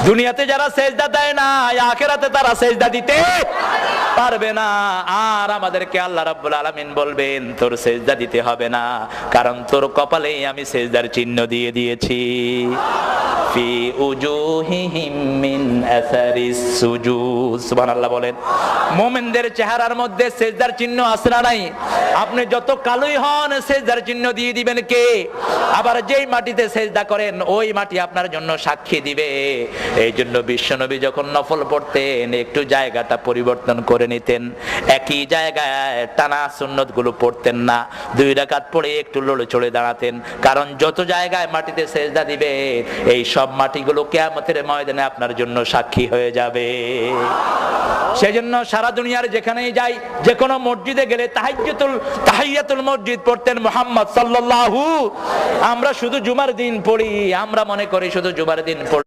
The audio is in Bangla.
দুনিয়াতে যারা সেজদা দেয় না, আখিরাতে তারা সেজদা দিতে পারবে না। আর আমাদেরকে আল্লাহ রাব্বুল আলামিন বলবেন তোর সেজদা দিতে হবে না, কারণ তোর কপালেই আমি সেজদার চিহ্ন দিয়ে দিয়েছি। ফি উজুহিহিম মিন আসারিস সুজুদ। সুবহানাল্লাহ বলেন। মুমিনদের চেহারার মধ্যে সেজদার চিহ্ন আছে না নাই? আপনি যত কালোই হন সেজদার চিহ্ন দিয়ে দিবেন কে? আবার যেই মাটিতে সেজদা করেন ওই মাটি আপনার জন্য সাক্ষী দিবে। এই জন্য বিশ্বনবী যখন নফল পড়তেন একটু জায়গাটা পরিবর্তন করে নিতেন, একই জায়গায় টানা সুন্নত গুলো পড়তেন না, 2 রাকাত পড়ে একটু লড়ে চড়ে দাঁড়াতেন। কারণ যত জায়গায় মাটিতে সেজদা দিবে এই সব মাটিগুলো কিয়ামতের ময়দানে আপনার জন্য সাক্ষী হয়ে যাবে। সেজন্য সারা দুনিয়ার যেখানেই যাই, যে কোনো মসজিদে গেলে তাহিয়াতুল মসজিদ পড়তেন মুহাম্মদ সাল্লাল্লাহু। আমরা শুধু জুমার দিন পড়ি, আমরা মনে করি শুধু জুমার দিন পড়ি।